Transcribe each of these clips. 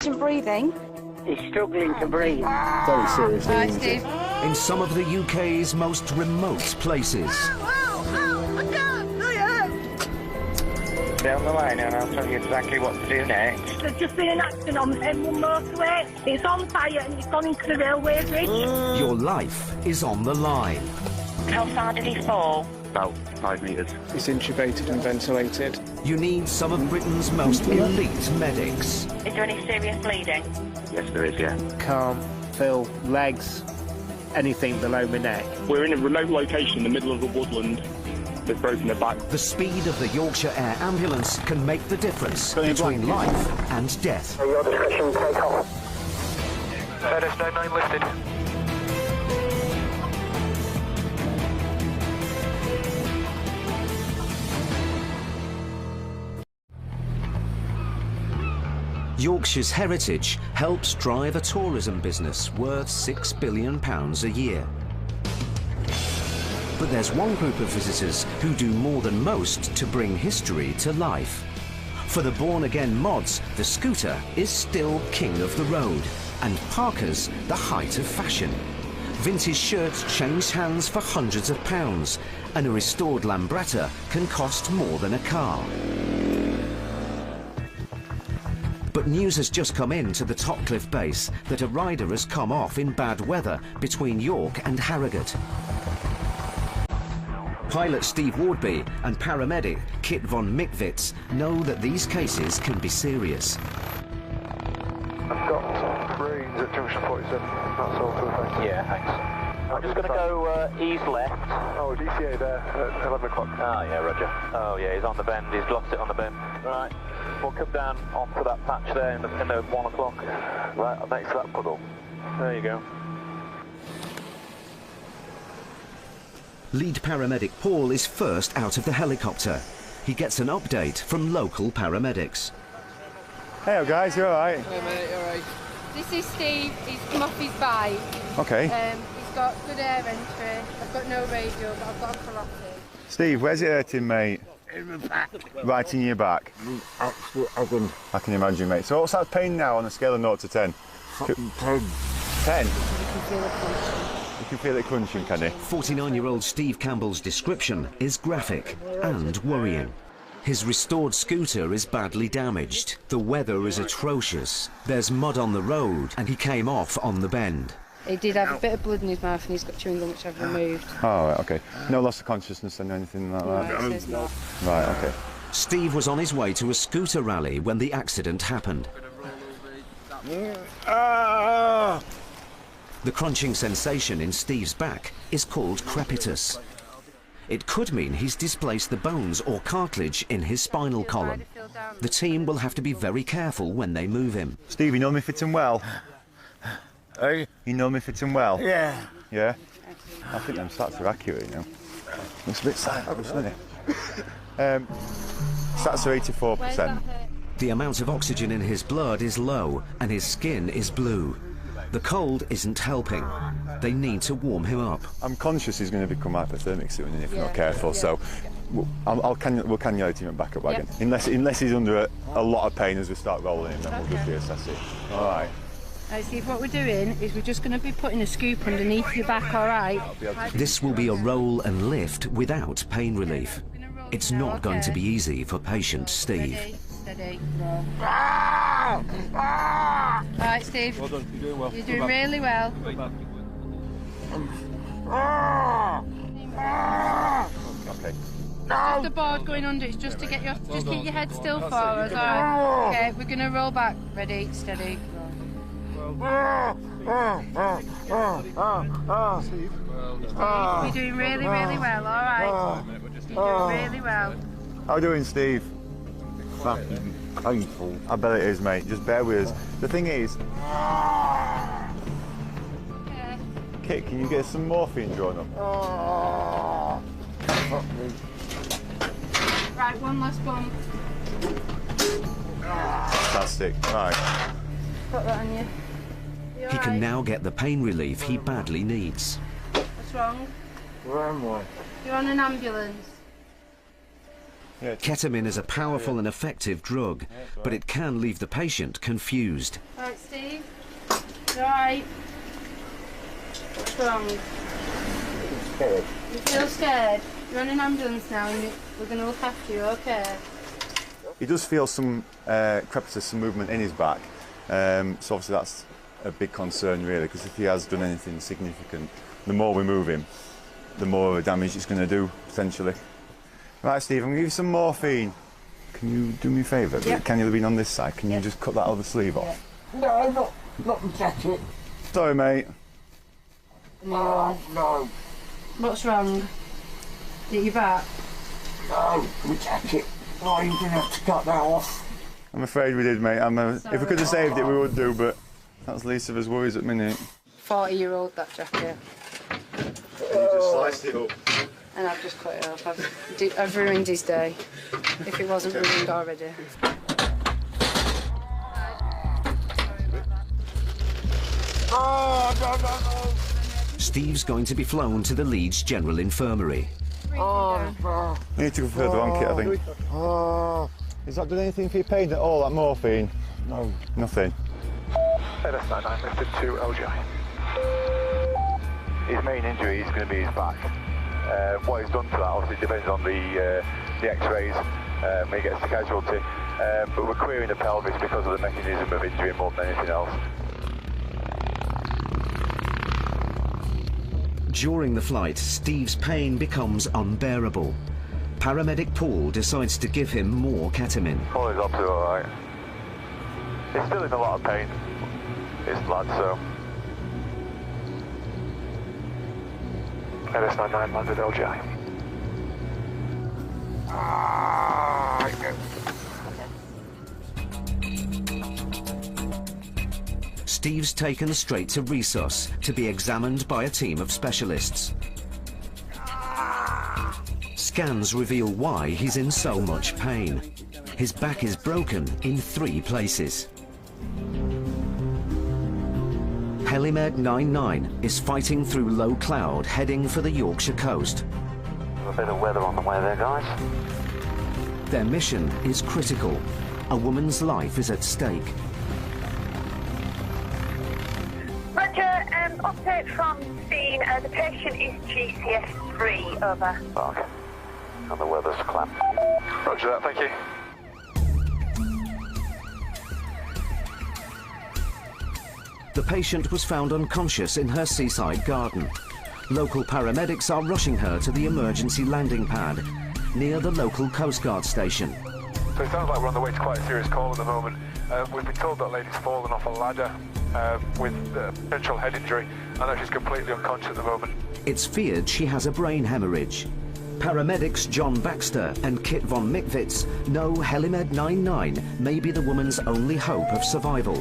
Breathing. He's struggling to breathe. Very seriously. Right, Steve. In some of the UK's most remote places. Stay on the line and I'll tell you exactly what to do next. There's just been an accident on the M1 motorway. It's on fire and it's gone into the railway bridge. Your life is on the line. How far did he fall? About 5 metres. He's intubated and ventilated. You need some of Britain's most elite medics. Is there any serious bleeding? Yes, there is, yeah. Can't feel legs, anything below my neck. We're in a remote location in the middle of a woodland. They've broken their back. The speed of the Yorkshire Air Ambulance can make the difference between life and death. Your discretion, take off. Furnace 99 lifted. Yorkshire's heritage helps drive a tourism business worth £6 billion a year. But there's one group of visitors who do more than most to bring history to life. For the born-again mods, the scooter is still king of the road, and parkers the height of fashion. Vintage shirts change hands for hundreds of pounds, and a restored Lambretta can cost more than a car. But news has just come in to the Topcliffe base that a rider has come off in bad weather between York and Harrogate. Pilot Steve Wardby and paramedic Kit von Mikwitz know that these cases can be serious. I've got brains at junction 47. That's all for the thanks. Yeah, thanks. I'm just going to go east left. Oh, DCA there at 11 o'clock. Oh, yeah, roger. Oh, yeah, he's on the bend. He's lost it on the bend. Right. We'll come down onto that patch there in the 1 o'clock. Right, next to that puddle. There you go. Lead paramedic Paul is first out of the helicopter. He gets an update from local paramedics. Hey guys, you alright? Hey mate, you alright? This is Steve. He's come off his bike. Okay. He's got good air entry. I've got no radio, but I've got a carotid. Steve, where's it hurting, mate? In the back. Right in your back. Absolute agony. I can imagine, mate. So what's that pain now on a scale of 0 to 10? Fucking 10. 10? You can feel it crunching. You can feel it crunching, can you? 49-year-old Steve Campbell's description is graphic and worrying. His restored scooter is badly damaged. The weather is atrocious. There's mud on the road, and he came off on the bend. He did have a bit of blood in his mouth and he's got chewing gum which I've removed. Oh, right, okay. No loss of consciousness and anything like that? No, it says not. Right, okay. Steve was on his way to a scooter rally when the accident happened. The crunching sensation in Steve's back is called crepitus. It could mean he's displaced the bones or cartilage in his spinal column. The team will have to be very careful when they move him. Steve, you know me fitting well? Hey? You know me fitting well? Yeah. Yeah? I think them stats are accurate, you know. Looks a bit silent, doesn't it? Stats are 84%. The amount of oxygen in his blood is low and his skin is blue. The cold isn't helping. They need to warm him up. I'm conscious he's going to become hypothermic soon if we're not careful, so we'll cannulate him back up again. Unless he's under a lot of pain as we start rolling him, then we'll just reassess it. All right. Right, Steve, what we're doing is we're just going to be putting a scoop underneath your back, all right? This will be a roll and lift without pain relief. It's not going to be easy for patient Steve. Steady. All right, Steve. Well done, you're doing well. You're doing really well. Okay. Just the board going under, it's just to get your, just keep your head still for us, all right? Okay, we're going to roll back. Ready, steady. You're doing really, really well, all right? You're doing really well. How you doing, Steve? Fucking painful. I bet it is, mate. Just bear with us. The thing is, Okay. Kit, can you get some morphine drawn up? Right, one last bump. Fantastic. Right. Put that on you. He can now get the pain relief he badly needs. What's wrong? Where am I? You're on an ambulance. Ketamine is a powerful and effective drug, but it can leave the patient confused. Right, Steve? You alright? What's wrong? Scared. You feel scared? You're on an ambulance now and we're going to look after you, okay? He does feel some crepitus, some movement in his back, so obviously that's a big concern really, because if he has done anything significant, the more we move him, the more damage it's going to do, potentially. Right, Steve, I'm going to give you some morphine. Can you do me a favour? Yep. Can you be on this side? Can you just cut that other sleeve off? No, not the jacket. Sorry, mate. No, no, What's wrong? Is it your back? no, the jacket. No, you're going to have to cut that off. I'm afraid we did, mate. If we could have saved it, we would do, but that's the least of his worries at the minute. 40-year-old, that jacket. You just sliced it up. And I've just cut it off. I've ruined his day, if it wasn't ruined already. Oh, no, no, no. Steve's going to be flown to the Leeds General Infirmary. Oh, You need to go further on, Kit, I think. oh. Has that done anything for your pain at all, that morphine? No. Nothing. LS99 lifted to LGI. His main injury is going to be his back. What he's done to that obviously depends on the X-rays when he gets to casualty. But we're querying the pelvis because of the mechanism of injury more than anything else. During the flight, Steve's pain becomes unbearable. Paramedic Paul decides to give him more ketamine. All is up to all right. He's still in a lot of pain, this lad, so. LS99 landed LGI. Steve's taken straight to resus to be examined by a team of specialists. Scans reveal why he's in so much pain. His back is broken in 3 places. Helimed 99 is fighting through low cloud, heading for the Yorkshire coast. A bit of weather on the way there, guys. Their mission is critical. A woman's life is at stake. Roger, update from scene. The patient is GCS3, over. Okay. And the weather's clamped. Roger that, thank you. The patient was found unconscious in her seaside garden. Local paramedics are rushing her to the emergency landing pad near the local Coast Guard station. So it sounds like we're on the way to quite a serious call at the moment. We've been told that lady's fallen off a ladder with potential head injury and that she's completely unconscious at the moment. It's feared she has a brain hemorrhage. Paramedics John Baxter and Kit von Mikwitz know Helimed 99 may be the woman's only hope of survival.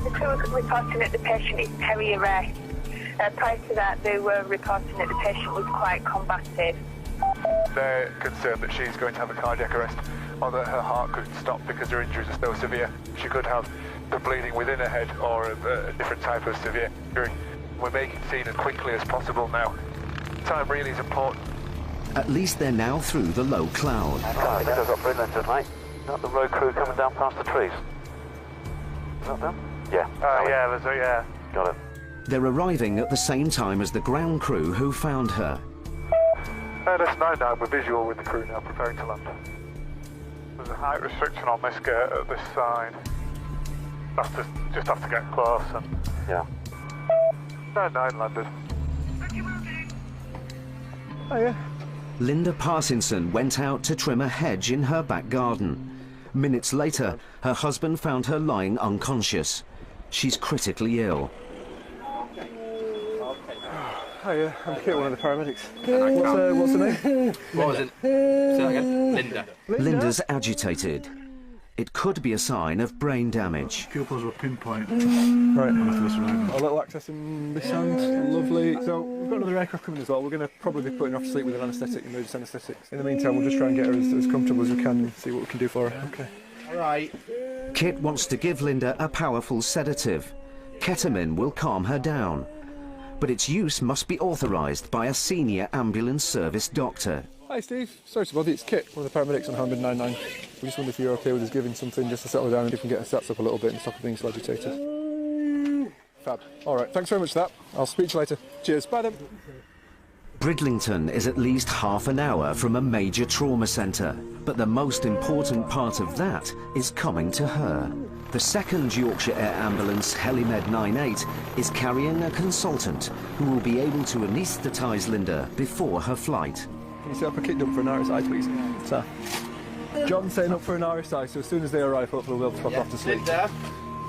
The crew are reporting that the patient is peri-arrest. Prior to that, they were reporting that the patient was quite combative. They're concerned that she's going to have a cardiac arrest or that her heart could stop because her injuries are so severe. She could have the bleeding within her head or a different type of severe injury. We're making scene as quickly as possible now. Time really is important. At least they're now through the low cloud. I think I've got Bridland tonight. Got the road crew coming down past the trees. Is that them? Yeah. Yeah. Got it. They're arriving at the same time as the ground crew who found her. LS99, we're visual with the crew now, preparing to land. There's a height restriction on this gate at this side. Just have to get close and... Yeah. 99 landed. Oh, yeah. Linda Parkinson went out to trim a hedge in her back garden. Minutes later, her husband found her lying unconscious. She's critically ill. Hiya, I'm Kit, one of the paramedics. What's the name? What was it? Say that again. Linda. Linda's agitated. It could be a sign of brain damage. Pupils were pinpoint. Right, a little access in this hand, lovely. So we've got another aircraft coming as well. We're going to probably be putting her off to sleep with an anaesthetic, emergency anaesthetics. In the meantime, we'll just try and get her as comfortable as we can and see what we can do for her. Okay. All right. Kit wants to give Linda a powerful sedative. Ketamine will calm her down. But its use must be authorised by a senior ambulance service doctor. Hi Steve, sorry to bother you, it's Kit, one of the paramedics on Hamid 99. We just wonder if you're okay with us giving something just to settle her down and if we can get her stats up a little bit and stop her being so agitated. Fab. Alright, thanks very much for that. I'll speak to you later. Cheers, bye then. Bridlington is at least half an hour from a major trauma centre, but the most important part of that is coming to her. The 2nd Yorkshire Air Ambulance Helimed 98 is carrying a consultant who will be able to anaesthetise Linda before her flight. Can you set up a kit dump for an RSI, please? Sir. John's setting up for an RSI, so as soon as they arrive, hopefully we'll be able to pop off to sleep. Linda,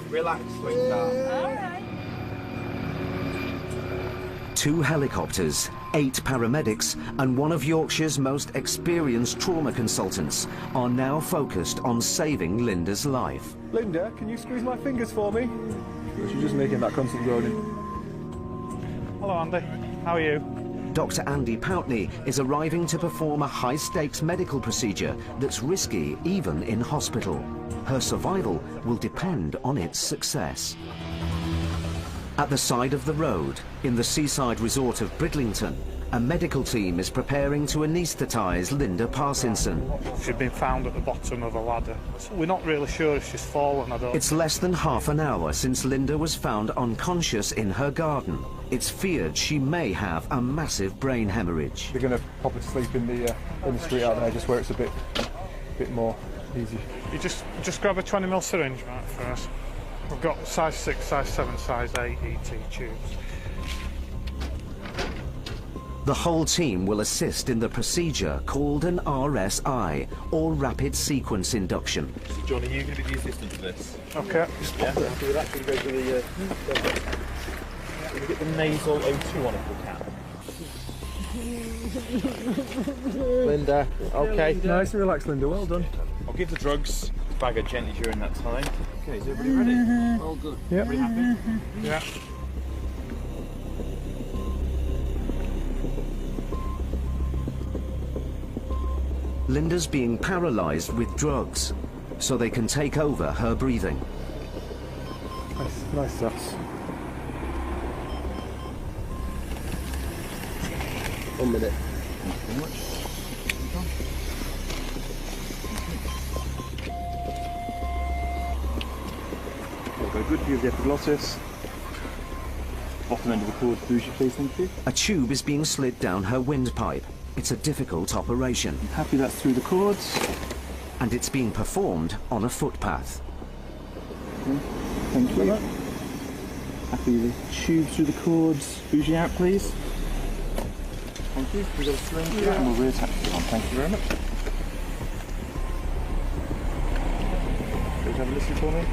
relax, sweetheart. All right. 2 helicopters, 8 paramedics and one of Yorkshire's most experienced trauma consultants are now focused on saving Linda's life. Linda, can you squeeze my fingers for me? She's just making that constant groaning. Hello Andy, how are you? Dr. Andy Poutney is arriving to perform a high-stakes medical procedure that's risky even in hospital. Her survival will depend on its success. At the side of the road, in the seaside resort of Bridlington, a medical team is preparing to anaesthetise Linda Parkinson. She's been found at the bottom of a ladder. We're not really sure if she's fallen, It's less than half an hour since Linda was found unconscious in her garden. It's feared she may have a massive brain hemorrhage. They're going to pop her to sleep in the street out there, just where it's a bit more easy. You just grab a 20mm syringe, right, for us. We've got size 6, size 7, size 8 ET tubes. The whole team will assist in the procedure called an RSI, or Rapid Sequence Induction. So John, are you going to be the assistant for this? Okay. Yeah, happy with that? Can we go for the... Can we get the nasal O2 on if we can? Linda, okay. Nice and relaxed, Linda, well done. I'll give the drugs bag her gently during that time. Okay, is everybody ready? All good. Yep. Everybody happy? Yeah. Linda's being paralysed with drugs, so they can take over her breathing. Nice stats. 1 minute. Thank you very much. Very good view of the epiglottis. Bottom end of the cord, bougie, please, thank you. A tube is being slid down her windpipe. It's a difficult operation. Happy that's through the cords. And it's being performed on a footpath. Okay. Thank you. Happy the tube through the cords, bougie out, please. Thank you. We've got a syringe here and we'll reattach it on. Thank you very much. Could you have a listen for me?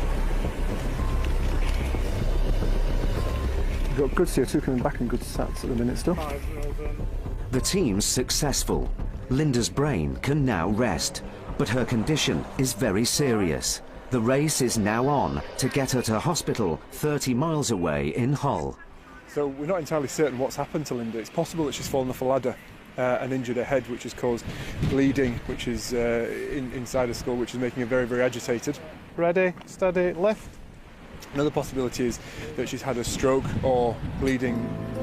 We've got good CO2 coming back and good stats at the minute still. The team's successful. Linda's brain can now rest, but her condition is very serious. The race is now on to get her to hospital 30 miles away in Hull. So we're not entirely certain what's happened to Linda. It's possible that she's fallen off a ladder and injured her head, which has caused bleeding, which is inside her skull, which is making her very, very agitated. Ready, steady, lift. Another possibility is that she's had a stroke or bleeding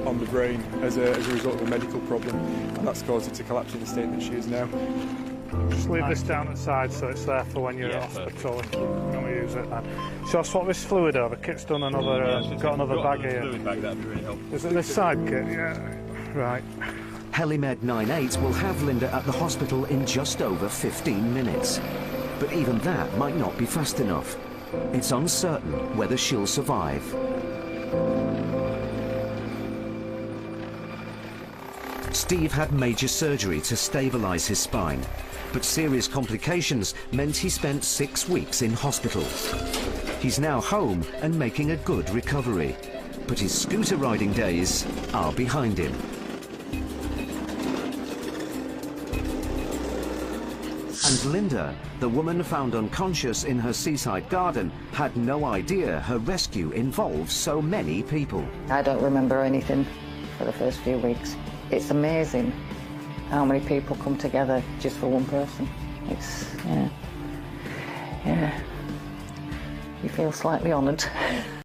on the brain as a result of a medical problem, and that's caused her to collapse in the state that she is now. Just leave this down at the side so it's there for when you're at hospital. If you're going to use it then. So I'll swap this fluid over. Kit's done another, got another bag here. Fluid bag, that'd be really helpful. Is it this side, Kit? Yeah. Right. Helimed 98 will have Linda at the hospital in just over 15 minutes. But even that might not be fast enough. It's uncertain whether she'll survive. Steve had major surgery to stabilise his spine, but serious complications meant he spent 6 weeks in hospital. He's now home and making a good recovery, but his scooter riding days are behind him. And Linda, the woman found unconscious in her seaside garden, had no idea her rescue involves so many people. I don't remember anything for the first few weeks. It's amazing how many people come together just for one person. It's, yeah. You feel slightly honoured.